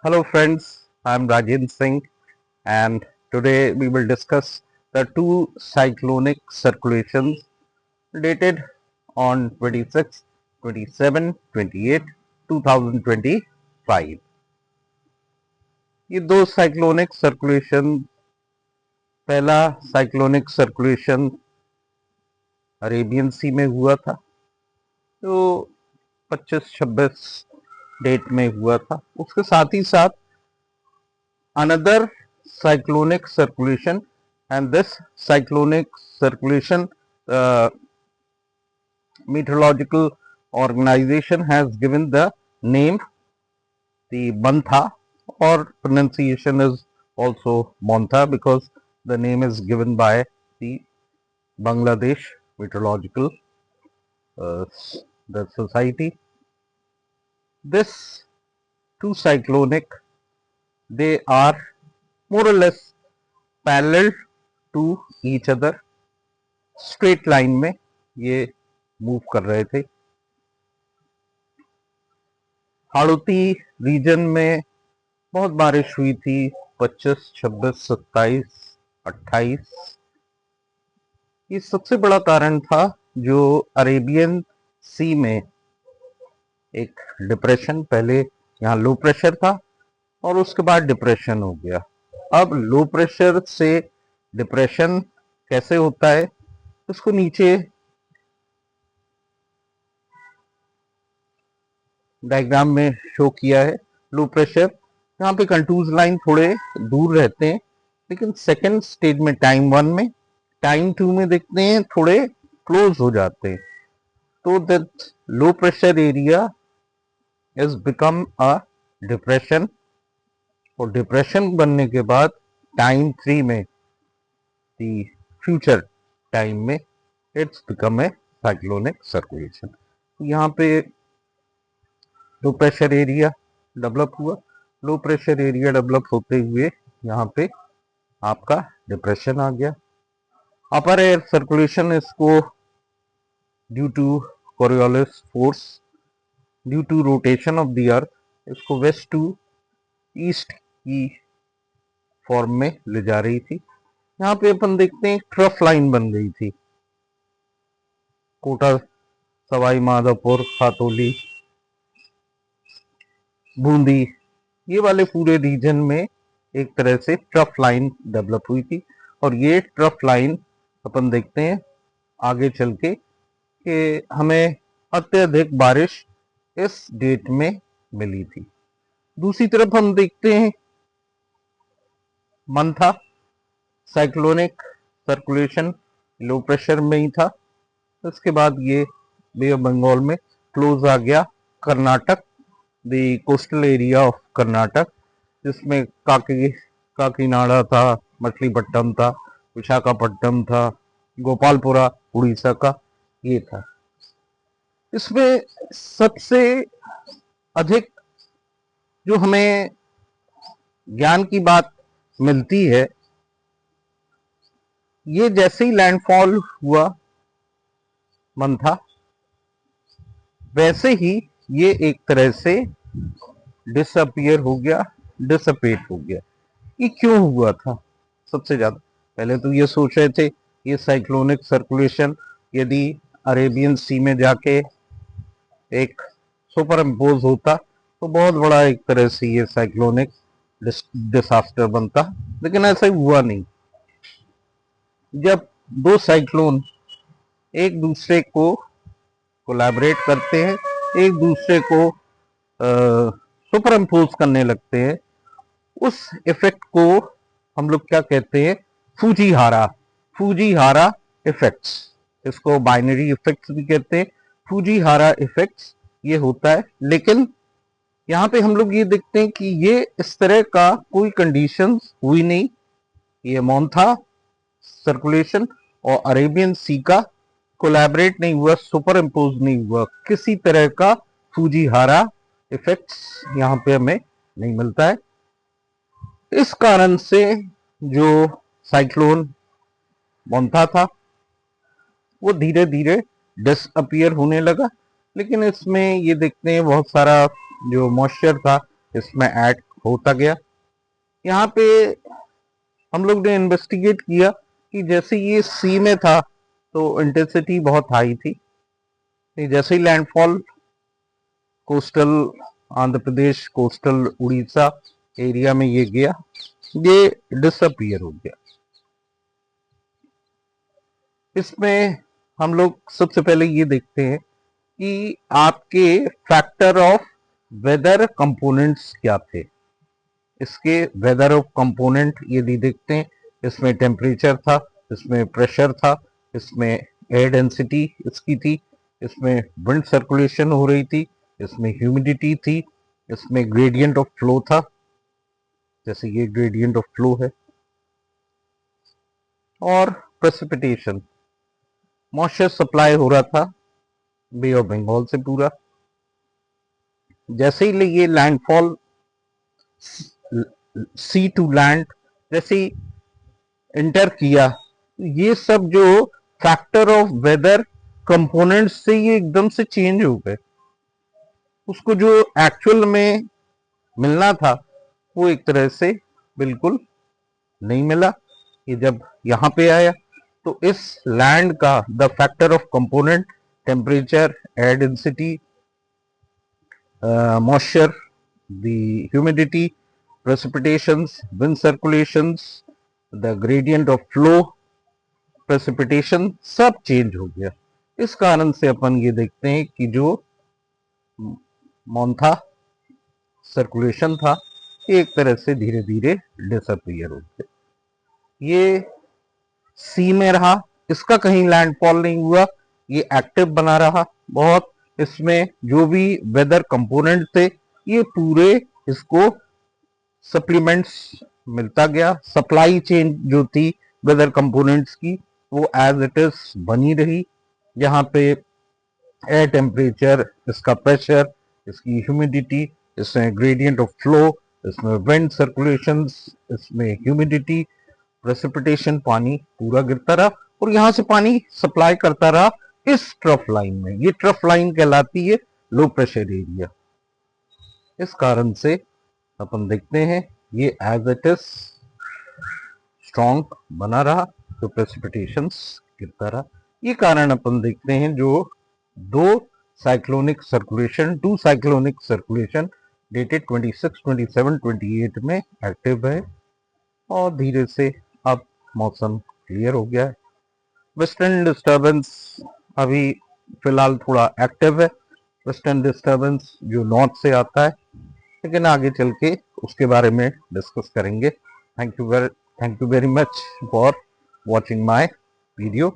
Hello friends, I'm Rajin Singh and today we will discuss the two cyclonic circulations dated on 26, 27, 28, 2025. ये दो cyclonic circulation, पहला cyclonic circulation Arabian सी में हुआ था जो 25-26 डेट में हुआ था। उसके साथ ही साथ another cyclonic circulation, and this cyclonic circulation meteorological organization has given the name the Mantha, or pronunciation is also Montha because the name is given by the Bangladesh Meteorological the society. This two cyclonic, they are more or less parallel to each other, straight line में ये move कर रहे थे। Hadoti reason में बहुत बारिश हुई थी 25, 26, 27, 28। ये सबसे बड़ा कारण था जो अरेबियन सी में एक डिप्रेशन, पहले यहाँ लो प्रेशर था और उसके बाद डिप्रेशन हो गया। अब लो प्रेशर से डिप्रेशन कैसे होता है उसको नीचे डायग्राम में शो किया है। लो प्रेशर यहाँ पे कंटूर्स लाइन थोड़े दूर रहते हैं, लेकिन सेकंड स्टेज में टाइम 1 में, टाइम 2 में देखते हैं थोड़े क्लोज हो जाते हैं। तो that low pressure area is become a depression, और डिप्रेशन बनने के बाद टाइम 3 में, दी फ्यूचर टाइम में, it's become a cyclonic circulation. यहाँ पे लो प्रेशर एरिया डेवलप हुआ, लो प्रेशर एरिया डेवलप होते हुए यहाँ पे आपका डिप्रेशन आ गया। अपर एयर सर्कुलेशन इसको due to Coriolis force, due to rotation of the earth, इसको वेस्ट टू ईस्ट की फॉर्म में ले जा रही थी। यहाँ पे अपन देखते हैं ट्रफ लाइन बन गई थी। कोटा, सवाई माधोपुर, खातौली, बूंदी, ये वाले पूरे रीजन में एक तरह से ट्रफ लाइन डेवलप हुई थी। और ये ट्रफ लाइन अपन देखते हैं आगे चल के कि हमें अत्यधिक बारिश इस डेट में मिली थी। दूसरी तरफ हम देखते हैं मंथा, साइक्लोनिक सर्कुलेशन लो प्रेशर में ही था। उसके बाद ये बे ऑफ बंगाल में क्लोज आ गया Karnataka, the coastal area of Karnataka, जिसमें काकीनाडा था, मछलीपट्टनम था, विशाखापट्टनम था, गोपालपुरा उड़ीसा का ये था। इसमें सबसे अधिक जो हमें ज्ञान की बात मिलती है, ये जैसे ही लैंडफॉल हुआ मंथा, वैसे ही ये एक तरह से डिसअपियर हो गया, डिसअपेट हो गया। ये क्यों हुआ था? सबसे ज्यादा पहले तो ये सोच रहे थे ये साइक्लोनिक सर्कुलेशन यदि अरेबियन सी में जाके एक सुपर इम्पोज होता तो बहुत बड़ा एक तरह से ये साइक्लोनिक डिसास्टर बनता, लेकिन ऐसा हुआ नहीं। जब दो साइक्लोन एक दूसरे को कोलैबोरेट करते हैं, एक दूसरे को सुपर इम्पोज करने लगते हैं, उस इफेक्ट को हम लोग क्या कहते हैं? फूजीहारा, फूजीहारा इफेक्ट्स। इसको बाइनरी इफेक्ट्स भी कहते हैं, फूजीहारा इफेक्ट्स ये होता है। लेकिन यहाँ पे हम लोग ये देखते हैं कि ये इस तरह का कोई कंडीशंस हुई नहीं। ये मोन्था सर्कुलेशन और अरेबियन सी का कोलैबोरेट नहीं हुआ, सुपर इम्पोज नहीं हुआ, किसी तरह का फूजीहारा इफेक्ट्स यहाँ पे हमें नहीं मिलता है। इस कारण से जो साइक्लोन मोन्था था वो धीरे धीरे डिसअपियर होने लगा। लेकिन इसमें ये देखते हैं बहुत सारा जो मॉइस्चर था इसमें ऐड होता गया। यहाँ पे हम लोग ने इन्वेस्टिगेट किया कि जैसे ये सी में था तो इंटेंसिटी बहुत हाई थी, जैसे ही landfall coastal Andhra Pradesh, coastal Orissa area में ये गया, ये डिसअपियर हो गया। इसमें हम लोग सबसे पहले ये देखते हैं कि आपके फैक्टर ऑफ वेदर कंपोनेंट्स क्या थे। इसके वेदर ऑफ कंपोनेंट यदि देखते हैं, इसमें टेम्परेचर था, इसमें प्रेशर था, इसमें एयर डेंसिटी इसकी थी, इसमें विंड सर्कुलेशन हो रही थी, इसमें ह्यूमिडिटी थी, इसमें ग्रेडियंट ऑफ फ्लो था, जैसे ये ग्रेडियंट ऑफ फ्लो है, और प्रेसिपिटेशन, मॉइस्चर सप्लाई हो रहा था बे ऑफ बंगाल से पूरा। जैसे ही ये लैंडफॉल सी टू लैंड जैसे ही इंटर किया, ये सब जो फैक्टर ऑफ वेदर कंपोनेंट्स से ये एकदम से चेंज हो गए। उसको जो एक्चुअल में मिलना था वो एक तरह से बिल्कुल नहीं मिला। ये जब यहाँ पे आया तो इस लैंड का the factor of component, temperature, air density, moisture, the humidity, precipitations, wind circulations, the gradient of flow, precipitation सब चेंज हो गया। इस कारण से अपन ये देखते हैं कि जो मोन्था सर्कुलेशन था ये एक तरह से धीरे धीरे डिसअपियर हो गया। ये सी में रहा, इसका कहीं लैंडफॉल नहीं हुआ, ये एक्टिव बना रहा बहुत। इसमें जो भी वेदर कंपोनेंट थे ये पूरे इसको सप्लीमेंट्स मिलता गया। सप्लाई चेन जो थी वेदर कंपोनेंट्स की वो एज इट इज बनी रही। यहाँ पे एयर टेम्परेचर, इसका प्रेशर, इसकी ह्यूमिडिटी, इसमें ग्रेडियंट ऑफ फ्लो, इसमें विंड सर्कुलेशंस, इसमें ह्यूमिडिटी, प्रेसिपिटेशन, पानी पूरा गिरता रहा और यहाँ से पानी सप्लाई करता रहा इस ट्रफ लाइन में। ये ट्रफ लाइन कहलाती है लो प्रेशर एरिया। इस कारण से अपन देखते हैं ये एज इट इज स्ट्रॉन्ग बना रहा तो प्रेसिपिटेशंस गिरता रहा। ये कारण अपन देखते हैं जो टू साइक्लोनिक सर्कुलेशन डेटेड 26, 27, 28 में एक्टिव है और धीरे से अब मौसम क्लियर हो गया है। वेस्टर्न डिस्टर्बेंस अभी फिलहाल थोड़ा एक्टिव है, वेस्टर्न डिस्टर्बेंस जो नॉर्थ से आता है, लेकिन आगे चल के उसके बारे में डिस्कस करेंगे। Thank you very much for watching my video.